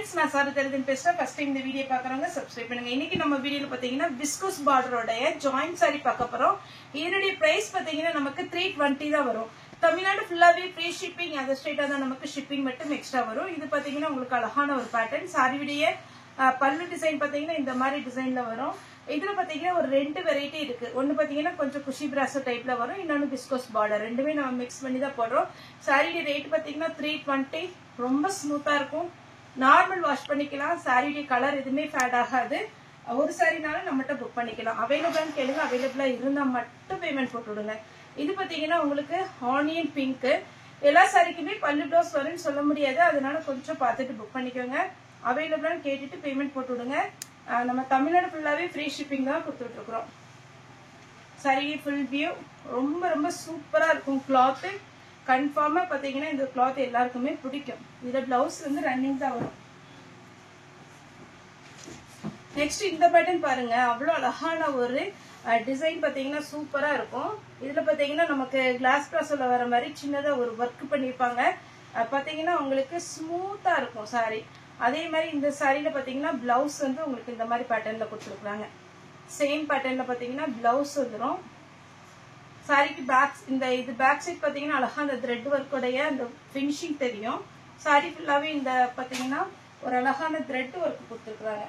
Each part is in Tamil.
friends, நான் சாரு தெரிதுன்னு பேசுறேன். ஃபர்ஸ்ட் டைம் இந்த வீடியோ பார்க்கறவங்க சப்ஸ்கிரைப் பண்ணுங்க. இன்னைக்கு நம்ம வீடியோல பாத்தீங்கன்னா விஸ்கோஸ் பார்டரோட ஜாயிண்ட் saree பார்க்க போறோம். இதனுடைய பிரைஸ் பாத்தீங்கன்னா நமக்கு 320 தான் வரும். தமிழ்நாடு ஃபுல்லாவே ஃப்ரீ ஷிப்பிங், அந்த ஸ்டேட்டா தான் நமக்கு ஷிப்பிங் மட்டும் எக்ஸ்ட்ரா வரும். இது பாத்தீங்கன்னா உங்களுக்கு அழகான ஒரு பேட்டர்ன். சாரியுடைய பல்லு டிசைன் பாத்தீங்கன்னா இந்த மாதிரி டிசைன்ல வரும். இதுல பாத்தீங்கன்னா ஒரு ரெண்டு வெரைட்டி இருக்கு. ஒன்னு பாத்தீங்கன்னா கொஞ்சம் குஷி பிராசோ டைப்ல வரும், இன்னொன்னு விஸ்கோஸ் பார்டர். ரெண்டுமே நம்ம மிக்ஸ் பண்ணி தான் போடுறோம். சாரியுடைய ரேட் பாத்தீங்கன்னா 320. ரொம்ப ஸ்மூத்தா இருக்கும். நார்மல் வாஷ் பண்ணிக்கலாம். சாரியுடைய கலர் எதுவுமே ஃபேட் ஆகாது. ஒரு சாரினாலும் நம்மகிட்ட புக் பண்ணிக்கலாம். அவைலபிளான்னு கேளுங்க. அவைலபிளா இருந்தா மட்டும் பேமெண்ட் போட்டு விடுங்க. இது பாத்தீங்கன்னா உங்களுக்கு ஆனியன் பிங்க். எல்லா சாரிக்குமே பல்லு ப்ளவுஸ் வரும்னு சொல்ல முடியாது, அதனால கொஞ்சம் பார்த்துட்டு புக் பண்ணிக்கோங்க. அவைலபிளான்னு கேட்டுட்டு பேமெண்ட் போட்டு விடுங்க. நம்ம தமிழ்நாடு ஃபுல்லாவே ஃப்ரீ ஷிப்பிங் தான் கொடுத்துட்டு இருக்கிறோம். சாரி ஃபுல் வியூ ரொம்ப ரொம்ப சூப்பரா இருக்கும். கிளாத்து கன்ஃபார்மா பாத்தீங்கன்னா இந்த கிளாத் எல்லாருக்குமே பிடிக்கும். இதுல பிளவுஸ் வந்து ரன்னிங் தான் வரும். நெக்ஸ்ட் இந்த பேட்டர்ன் பாருங்க, அவ்வளவு அழகான ஒரு டிசைன் பாத்தீங்கன்னா சூப்பரா இருக்கும். இதுல பாத்தீங்கன்னா நமக்கு கிளாஸ் பிராஸ்ல வர மாதிரி சின்னதா ஒரு ஒர்க் பண்ணிருப்பாங்க. பாத்தீங்கன்னா உங்களுக்கு ஸ்மூத்தா இருக்கும் சாரி. அதே மாதிரி இந்த சாரியில பாத்தீங்கன்னா பிளவுஸ் வந்து உங்களுக்கு இந்த மாதிரி பேட்டர்ன்ல கொடுத்துருக்காங்க. சேம் பேட்டர்ன்ல பாத்தீங்கன்னா பிளவுஸ் வந்துடும். சாரிக்கு பேக் இந்த இது பேக் சைட் பாத்தீங்கன்னா அழகா அந்த த்ரெட் ஒர்க்கோடைய அந்த பினிஷிங் தெரியும். சாரி ஃபுல்லாவே இந்த பாத்தீங்கன்னா ஒரு அழகான த்ரெட் ஒர்க் கொடுத்துருக்காங்க.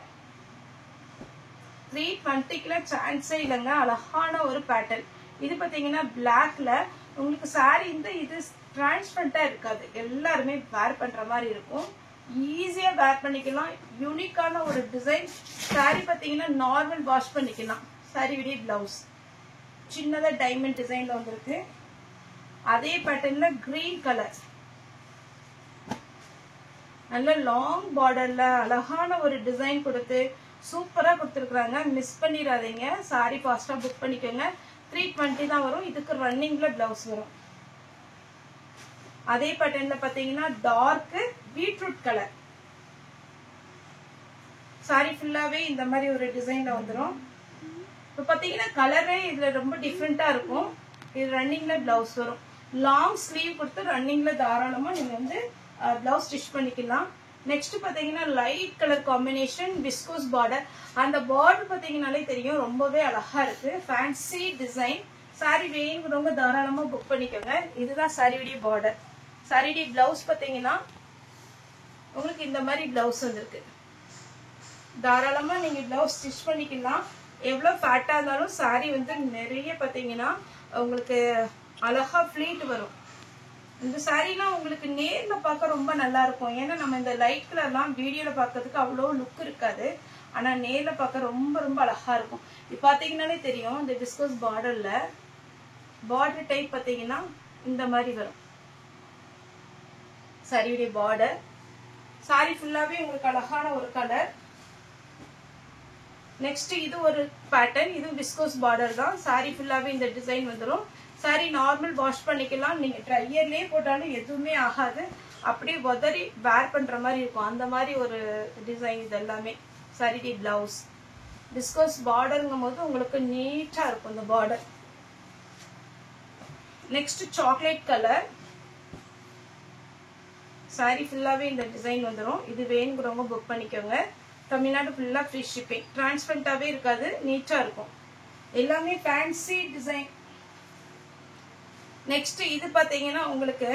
320க்குல சான்ஸே இல்லைங்க. அழகான ஒரு பேட்டர்ன். இது பாத்தீங்கன்னா பிளாக்ல உங்களுக்கு சாரி இந்த இது டிரான்ஸ்பரண்டா இருக்காது. எல்லாருமே வேர் பண்ற மாதிரி இருக்கும். ஈஸியா வேர் பண்ணிக்கலாம். யூனிக்கான ஒரு டிசைன். சாரி பாத்தீங்கன்னா நார்மல் வாஷ் பண்ணிக்கலாம். சாரியுடைய பிளவுஸ் சின்னதா டைமண்ட் டிசைன்ல வந்திருக்கு. அதே பேட்டர்ன்ல கிரீன் கலர் நல்ல லாங் பார்டர்ல அழகான ஒரு டிசைன் கொடுத்து சூப்பரா கொடுத்துருக்காங்க. மிஸ் பண்ணிடாதீங்க. சாரி ஃபாஸ்டா புக் பண்ணிக்கோங்க. 320 தான் வரும். இதுக்கு ரன்னிங்ல பிளவுஸ் வரும். அதே பேட்டர்ன்ல பாத்தீங்கன்னா டார்க் பீட்ரூட் கலர். சாரி ஃபுல்லாவே இந்த மாதிரி ஒரு டிசைன்ல வந்துடும். இப்போ பாத்தீங்கன்னா கலரே இதுல ரொம்ப டிஃப்ரெண்டா இருக்கும். இது ரன்னிங்ல பிளவுஸ் வரும். லாங் ஸ்லீவ் கொடுத்து ரன்னிங்ல தாராளமா நீங்க வந்து பிளவுஸ் ஸ்டிச் பண்ணிக்கலாம். நெக்ஸ்ட் பாத்தீங்கன்னா light colour combination viscose border. அந்த பார்டர் பாத்தீங்கன்னாலே தெரியும் ரொம்பவே அழகா இருக்கு. Fancy design. சாரி வேணுங்கிறவங்க தாராளமா புக் பண்ணிக்கோங்க. இதுதான் சாரியுடைய பார்டர். சாரியுடைய பிளவுஸ் பாத்தீங்கன்னா உங்களுக்கு இந்த மாதிரி பிளவுஸ் வந்திருக்கு. தாராளமா நீங்க பிளவுஸ் ஸ்டிச் பண்ணிக்கலாம். எவ்வளவு ஃபேட்டா இருந்தாலும் சாரி வந்து நிறைய பாத்தீங்கன்னா உங்களுக்கு அழகா ஃபிளீட் வரும். இந்த சாரிலாம் உங்களுக்கு நேர்ல பார்க்க ரொம்ப நல்லா இருக்கும். ஏன்னா நம்ம இந்த லைட் கலர்லாம் வீடியோல பார்க்கறதுக்கு அவ்வளோ லுக் இருக்காது, ஆனா நேர்ல பார்க்க ரொம்ப ரொம்ப அழகா இருக்கும். இது பாத்தீங்கன்னாலே தெரியும். இந்த விஸ்கோஸ் பார்டர்ல பார்டர் டைப் பாத்தீங்கன்னா இந்த மாதிரி வரும் சாரியுடைய பார்டர். சாரி ஃபுல்லாவே உங்களுக்கு அழகான ஒரு கலர். நெக்ஸ்ட் இது ஒரு பேட்டர்ன். இது விஸ்கோஸ் பார்டர் தான். சாரி ஃபுல்லாவே இந்த டிசைன் வந்துடும். சாரி நார்மல் வாஷ் பண்ணிக்கலாம். நீங்க ட்ரையர்லயே போட்டாலும் எதுவுமே ஆகாது. அப்படியே உதறி வேர் பண்ற மாதிரி இருக்கும். அந்த மாதிரி ஒரு டிசைன் இது எல்லாமே. சாரி பிளவுஸ் விஸ்கோஸ் பார்டருங்கும் போது உங்களுக்கு நீட்டா இருக்கும் இந்த border. Next chocolate colour. Sorry ஃபுல்லாவே இந்த டிசைன் வந்துடும். இது வேணுங்கிறவங்க புக் பண்ணிக்கோங்க. தமிழ்நாடு ஃபுல்லா ஃப்ரீ ஷிப்பிங். டிரான்ஸ்பரண்டாவே இருக்காது, நீட்டா இருக்கும். எல்லாமே ஃபேன்சி டிசைன். நெக்ஸ்ட் இது பாத்தீங்கன்னா உங்களுக்கு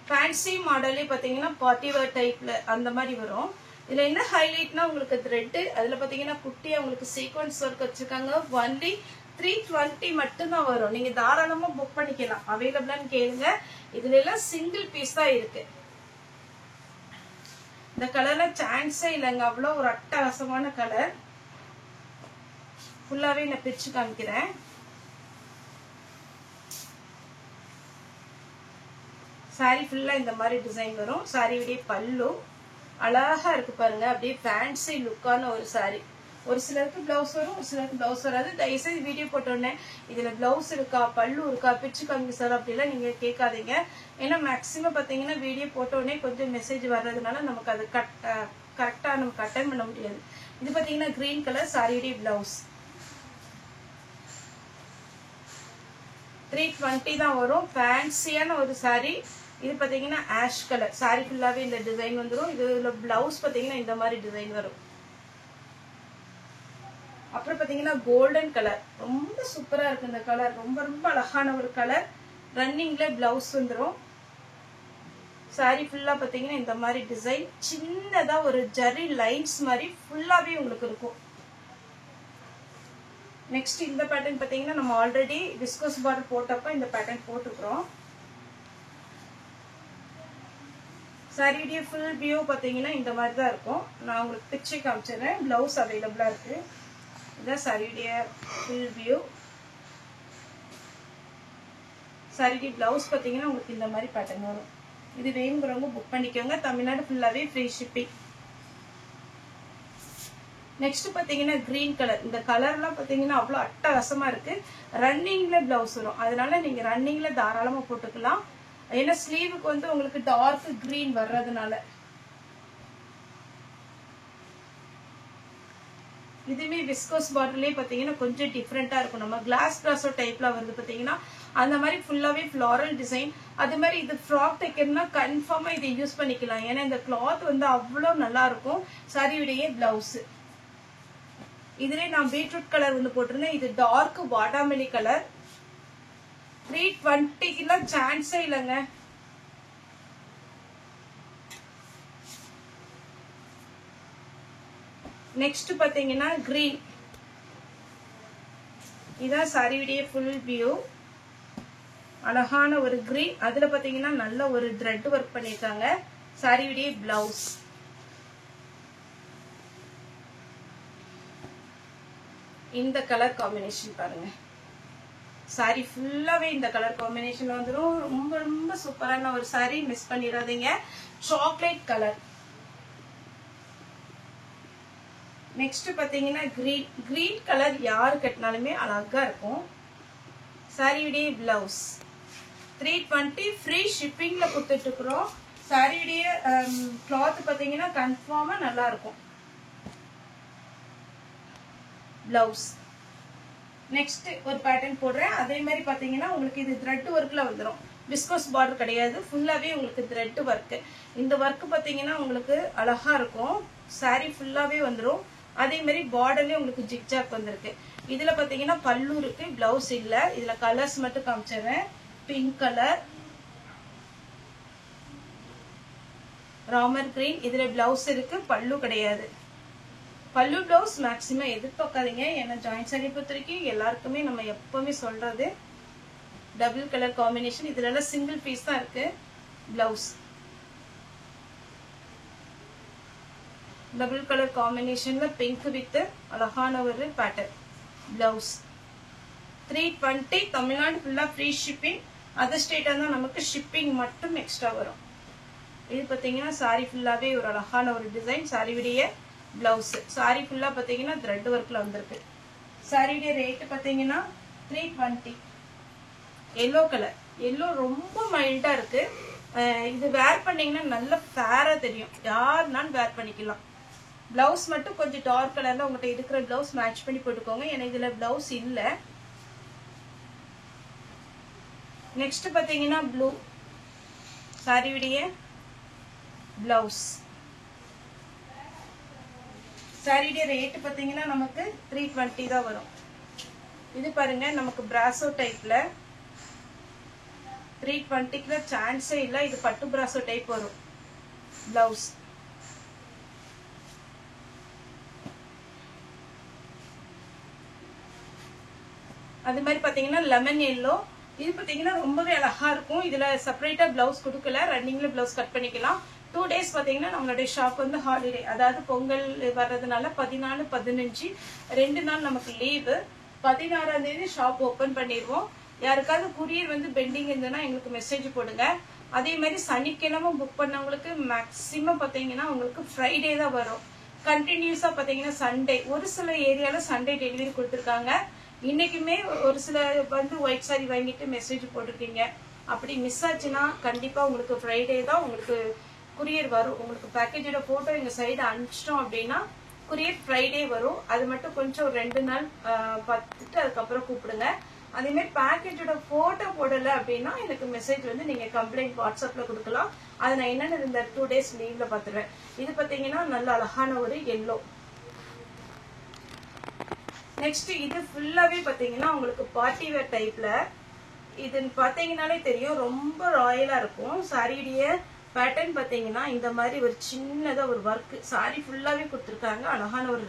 ஃபேன்சி மாடலே பாத்தீங்கன்னா பார்ட்டி வேர் டைப்ல அந்த மாதிரி வரும். இதுல என்ன ஹைலைட்னா உங்களுக்கு த்ரெட், அதுல பாத்தீங்கன்னா குட்டியா உங்களுக்கு சீக்வன்ஸ் ஒர்க் வச்சிருக்காங்க. ஒன்லி 320 மட்டும் தான் வரும். நீங்க தாராளமா புக் பண்ணிக்கலாம். அவைலபிளான்னு கேளுங்க. இதுல எல்லாம் சிங்கிள் பீஸ் தான் இருக்கு. இந்த கலர்ல சான்ஸே இல்லைங்க. அவ்வளோ ஒரு அட்டகாசமான கலர். ஃபுல்லாவே நான் பிரிச்சு காமிக்கிறேன். சாரி ஃபுல்லா இந்த மாதிரி டிசைன் வரும். சாரியுடைய பல்லு அழகா இருக்கு பாருங்க. அப்படியே ஃபேன்சி லுக்கான ஒரு சாரி. ஒரு சிலருக்கு பிளவுஸ் வரும், ஒரு சிலருக்கு பிளவுஸ் வராது. தயவுசெய்து வீடியோ போட்டோன்னே இதுல பிளவுஸ் இருக்கா பல்லு இருக்கா பிரிச்சு காமிங்க சார் அப்படிலாம் நீங்க கேட்காதீங்க. ஏன்னா மேக்சிமம் பாத்தீங்கன்னா வீடியோ போட்டோடனே கொஞ்சம் மெசேஜ் வர்றதுனால நமக்கு அது கரெக்டா நமக்கு அட்டன் பண்ண முடியாது. இது பாத்தீங்கன்னா கிரீன் கலர் சாரியுடைய பிளவுஸ். 320 தான் வரும். ஃபேன்சியான ஒரு சாரி. இது பாத்தீங்கன்னா ஆஷ் கலர் சாரி ஃபுல்லாவே இந்த டிசைன் வந்துரும். இதுல பிளவுஸ் பாத்தீங்கன்னா இந்த மாதிரி டிசைன் வரும். அப்புறம் பாத்தீங்கன்னா கோல்டன் கலர் ரொம்ப சூப்பரா இருக்கு. இந்த கலர் ரொம்ப ரொம்ப அழகான ஒரு கலர். ரன்னிங்ல பிளவுஸ் வந்துரும். சாரி ஃபுல்லா பாத்தீங்கன்னா இந்த மாதிரி டிசைன் சின்னதா ஒரு ஜரி லைன்ஸ் மாதிரி ஃபுல்லாவே உங்களுக்கு இருக்கும். நெக்ஸ்ட் இந்த பேட்டர்ன் பாத்தீங்கன்னா நம்ம ஆல்ரெடி விஸ்கோஸ் பார்டர் போட்டப்ப இந்த பேட்டர்ன் போட்டுக்கிறோம். சாரியுடைய ஃபுல் வியூ பாத்தீங்கன்னா இந்த மாதிரி தான் இருக்கும். நான் உங்களுக்கு பிக்சை காமிச்சிடுறேன். பிளவுஸ் அவைலபிளா இருக்கு. இதான் சாரியுடைய ஃபுல் வியூ. சாரியுடைய பிளவுஸ் பாத்தீங்கன்னா உங்களுக்கு இந்த மாதிரி பேட்டர்ன் வரும். இது வேணுங்கிறவங்க புக் பண்ணிக்கோங்க. தமிழ்நாடு ஃபுல்லாவே ஃப்ரீ ஷிப்பிங். நெக்ஸ்ட் பாத்தீங்கன்னா கிரீன் கலர். இந்த கலர்லாம் பாத்தீங்கன்னா அவ்வளோ அட்டகாசமா இருக்கு. ரன்னிங்ல பிளவுஸ் வரும். அதனால நீங்க ரன்னிங்ல தாராளமா போட்டுக்கலாம். ஏன்னா ஸ்லீவுக்கு வந்து உங்களுக்கு டார்க் கிரீன் வர்றதுனால. இதுமே விஸ்கோஸ் பார்டர்லயே பாத்தீங்கன்னா கொஞ்சம் டிஃப்ரெண்டா இருக்கும். நம்ம கிளாஸ் பிராசோ டைப்ல வருது பாத்தீங்கன்னா அந்த மாதிரி ஃபுல்லாவே ஃப்ளாரல் டிசைன். அது மாதிரி இது ஃப்ராக் தைக்கணும்னா கன்ஃபார்மா இதை யூஸ் பண்ணிக்கலாம். ஏன்னா இந்த கிளாத் வந்து அவ்வளோ நல்லா இருக்கும். சாரியுடைய பிளவுஸ் இதுலயே நான் பீட்ரூட் கலர் வந்து போட்டிருந்தேன். இது டார்க் வாடாமல்லி கலர். 320 சான்ஸே இல்லைங்க. நெக்ஸ்ட் பாத்தீங்கன்னா கிரீன். இதான் சாரியுடைய ஃபுல் வியூ. அழகான ஒரு கிரீன். அதுல பாத்தீங்கன்னா நல்ல ஒரு த்ரெட் ஒர்க் பண்ணிருக்காங்க. சாரியுடைய பிளவுஸ் இந்த கலர் காம்பினேஷன் பாருங்க. சாரி ஃபுல்லாவே இந்த கலர் காம்பினேஷன் வந்துடும். ரொம்ப ரொம்ப சூப்பரான ஒரு சாரி. மிஸ் பண்ணிடாதீங்க. Chocolate colour. நெக்ஸ்ட் பாத்தீங்கன்னா கிரீன். கிரீன் கலர் யாரு கட்டினாலுமே அழகா இருக்கும். சாரியுடைய பிளவுஸ் 320 ஃப்ரீ ஷிப்பிங்ல கொடுத்துட்டு இருக்கிறோம். சாரியுடைய கிளாத் பாத்தீங்கன்னா கன்ஃபார்மா நல்லா இருக்கும். பிளவுஸ் நெக்ஸ்ட் ஒரு பேட்டர்ன் போடுறேன். அதே மாதிரி பாத்தீங்கன்னா உங்களுக்கு இது த்ரெட் ஒர்க்ல வந்துடும். விஸ்கோஸ் பார்டர் கிடையாது. ஃபுல்லாவே உங்களுக்கு த்ரெட் ஒர்க். இந்த ஒர்க் பாத்தீங்கன்னா உங்களுக்கு அழகா இருக்கும். சாரி ஃபுல்லாவே வந்துடும். அதே மாதிரி பார்டர்லயே உங்களுக்கு ஜிக்ஜாக் வந்திருக்கு. இதுல பாத்தீங்கன்னா பல்லு இருக்கு, பிளவுஸ் இல்ல. இதுல கலர்ஸ் மட்டும் காமிச்சிடுறேன். Pink colour, Ramar green. இதுல பிளவுஸ் இருக்கு, பல்லு கிடையாது. பல்லு பிளவுஸ் மேக்சிமம் எதிர்பார்க்காதீங்க. ஏன்னா ஜாயிண்ட் சாரி பொறுத்த வரைக்கும் எல்லாருக்குமே நம்ம எப்பவுமே சொல்றது டபுள் கலர் காம்பினேஷன். இதுல எல்லாம் சிங்கிள் பீஸ் தான் இருக்கு. பிளவுஸ் டபுள் கலர் காம்பினேஷன்ல பிங்க் வித் அழகான ஒரு பேட்டர்ன். பிளவுஸ் 320 தமிழ்நாடு ஃபுல்லா ஃப்ரீ ஷிப்பிங். அதர் ஸ்டேட்டா தான் நமக்கு ஷிப்பிங் மட்டும் எக்ஸ்ட்ரா வரும். இது பாத்தீங்கன்னா சாரி ஃபுல்லாவே ஒரு அழகான ஒரு டிசைன். சாரியுடைய பிளவுஸ். சாரி ஃபுல்லா பாத்தீங்கன்னா த்ரெட் ஒர்க்ல வந்திருக்கு. சாரியுடைய ரேட் பாத்தீங்கன்னா 320. Yellow colour. எல்லோ ரொம்ப மைல்டா இருக்கு. இது வேர் பண்ணீங்கன்னா நல்ல ஃபேரா தெரியும். யாருனாலும் வேர் பண்ணிக்கலாம். பிளவுஸ் மட்டும் கொஞ்சம் டார்க் கலர்ல உங்கள்கிட்ட இருக்கிற பிளவுஸ் மேட்ச் பண்ணி போட்டுக்கோங்க. ஏன்னா இதுல பிளவுஸ் இல்ல. நெக்ஸ்ட் பாத்தீங்கன்னா ப்ளூ. சாரியுடைய பிளவுஸ். சாரியுடைய ரேட் பாத்தீங்கன்னா நமக்கு 320 தான் வரும். இது பாருங்க நமக்கு பிராசோ டைப்ல 320க்குள்ள சான்ஸே இல்ல. இது பட்டு பிராசோ டைப் வரும். பிளவுஸ் அது மாதிரி பாத்தீங்கன்னா லெமன் எல்லோ. இது பாத்தீங்கன்னா ரொம்பவே அழகா இருக்கும். இதுல செப்பரேட்டா பிளவுஸ் கொடுக்கல. ரன்னிங்ல பிளவுஸ் கட் பண்ணிக்கலாம். 2 days பாத்தீங்கன்னா நம்மளுடைய ஷாப் வந்து ஹாலிடே. அதாவது பொங்கல் வர்றதுனால 14, 15 2 நாள் நமக்கு லீவு. 16ஆம் தேதி ஷாப் ஓபன் பண்ணிடுவோம். யாருக்காவது குரியர் வந்து பெண்டிங் இருந்ததுன்னா எங்களுக்கு மெசேஜ் போடுங்க. அதே மாதிரி சனிக்கிழமை புக் பண்ணவங்களுக்கு மேக்சிமம் பாத்தீங்கன்னா உங்களுக்கு ஃப்ரைடே தான் வரும். கண்டினியூஸா பாத்தீங்கன்னா சண்டே. ஒரு சில ஏரியால சண்டே டெலிவரி கொடுத்துருக்காங்க. இன்னைக்குமே ஒரு சில வந்து ஒயிட் சாரி வாங்கிட்டு மெசேஜ் போட்டிருக்கீங்க. அப்படி மிஸ் ஆச்சுன்னா கண்டிப்பா உங்களுக்கு ஃப்ரைடே தான் உங்களுக்கு குரியர் வரும். உங்களுக்கு பேக்கேஜோட போட்டோ எங்க சைடு அனுப்பிச்சிட்டோம் அப்படின்னா குரியர் ஃப்ரைடே வரும். அது மட்டும் கொஞ்சம் 2 நாள் பார்த்துட்டு அதுக்கப்புறம் கூப்பிடுங்க. அதே மாதிரி பேக்கேஜோட போட்டோ போடல அப்படின்னா எனக்கு மெசேஜ் வந்து நீங்க கம்ப்ளைண்ட் வாட்ஸ்அப்ல கொடுக்கலாம். அதை நான் என்னன்னு இந்த 2 days லீவ்ல பாத்துருவேன். இது பாத்தீங்கன்னா நல்ல அழகான ஒரு எல்லோ. நெக்ஸ்ட் இது ஃபுல்லாவே பாத்தீங்கன்னா உங்களுக்கு பார்ட்டி வேர் டைப்ல. இது பாத்தீங்கன்னாலே தெரியும் ரொம்ப ராயலா இருக்கும். சாரியுடைய பேட்டர்ன் பாத்தீங்கன்னா இந்த மாதிரி ஒரு சின்னதா ஒரு ஒர்க் சாரி ஃபுல்லாவே கொடுத்துருக்காங்க. அழகான ஒரு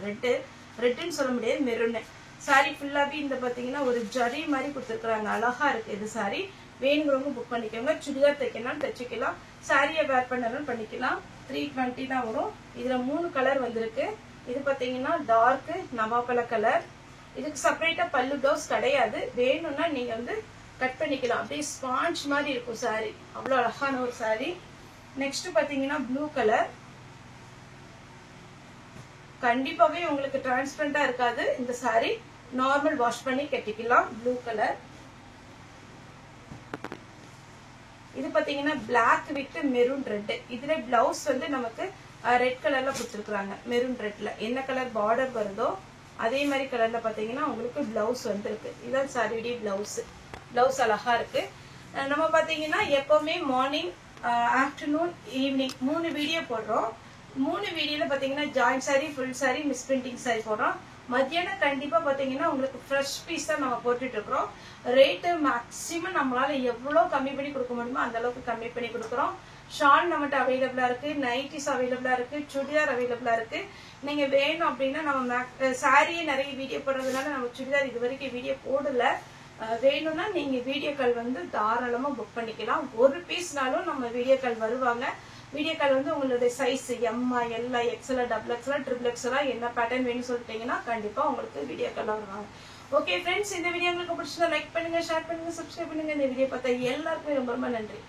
ரெட்டுன்னு சொல்ல முடியாது, மெரூன். சாரி ஃபுல்லாவே இந்த பாத்தீங்கன்னா ஒரு ஜரி மாதிரி கொடுத்துருக்காங்க. அழகா இருக்கு இது சாரி. வேணுங்கிறவங்க புக் பண்ணிக்கோங்க. சுடிதார் தைக்கலாம், தைச்சிக்கலாம், சாரியை வேர் பண்ணாலும் பண்ணிக்கலாம். 320 தான் வரும். இதுல 3 கலர் வந்திருக்கு. இது பாத்தீங்கன்னா டார்க் நவாப்பழ கலர். இதுக்கு செப்பரேட்டா பல்லு பிளவுஸ் கிடையாது. வேணும்னா நீங்க வந்து கட் பண்ணிக்கலாம். அப்படியே ஸ்பாஞ்ச் மாதிரி இருக்கும் சாரி. அவ்வளவு அழகான ஒரு சாரி. நெக்ஸ்ட் பாத்தீங்கன்னா ப்ளூ கலர். கண்டிப்பாவே உங்களுக்கு டிரான்ஸ்பரண்டா இருக்காது இந்த சாரி. நார்மல் வாஷ் பண்ணி கட்டிக்கலாம். Blue colour. இது பாத்தீங்கன்னா பிளாக் வித் மெரூன் ரெட். இதுல பிளவுஸ் வந்து நமக்கு ரெட் கலர்ல கொடுத்துருக்காங்க. மெரூன் ரெட்ல என்ன கலர் பார்டர் வருதோ அதே மாதிரி கலர்ல பாத்தீங்கன்னா உங்களுக்கு பிளவுஸ் வந்துருக்கு. இதான் சாரியுடைய பிளவுஸ். பிளவுஸ் அழகா இருக்கு. நம்ம பாத்தீங்கன்னா எப்பவுமே மார்னிங், ஆஃப்டர்நூன், ஈவினிங் 3 வீடியோ போடுறோம். 3 வீடியோல பாத்தீங்கன்னா joint sorry, full sorry, miss printing sorry போடுறோம். மத்தியானம் கண்டிப்பா பாத்தீங்கன்னா உங்களுக்கு ஃப்ரெஷ் பீஸ் தான் நம்ம போட்டுட்டு இருக்கிறோம். ரேட்டு மேக்சிமம் நம்மளால எவ்வளவு கம்மி பண்ணி கொடுக்க முடியுமோ அந்த அளவுக்கு கம்மி பண்ணி கொடுக்குறோம். ஷால் நம்மகிட்ட அவைலபிளா இருக்கு, நைட்டிஸ் அவைலபிளா இருக்கு, சுடிதார் அவைலபிளா இருக்கு. நீங்க வேணும் அப்படின்னா நம்ம சாரியே நிறைய வீடியோ போடுறதுனால நம்ம சுடிதார் இது வரைக்கும் வீடியோ போடல. வேணும்னா நீங்க வீடியோ கால் வந்து தாராளமா புக் பண்ணிக்கலாம். ஒரு பீஸ்னாலும் நம்ம வீடியோ கால் வருவாங்க. வீடியோ கால் வந்து உங்களுடைய size M, L, XL, double XL, triple XL என்ன பேட்டர்ன் வேணும்னு சொல்லிட்டீங்கன்னா கண்டிப்பா உங்களுக்கு வீடியோ கால் வருவாங்க. ஓகே ஃப்ரெண்ட்ஸ், இந்த வீடியோ உங்களுக்கு பிடிச்சதா லைக் பண்ணுங்க, ஷேர் பண்ணுங்க, சப்ஸ்கிரைப் பண்ணுங்க. இந்த வீடியோ பார்த்தா எல்லாருக்குமே ரொம்ப ரொம்ப நன்றி.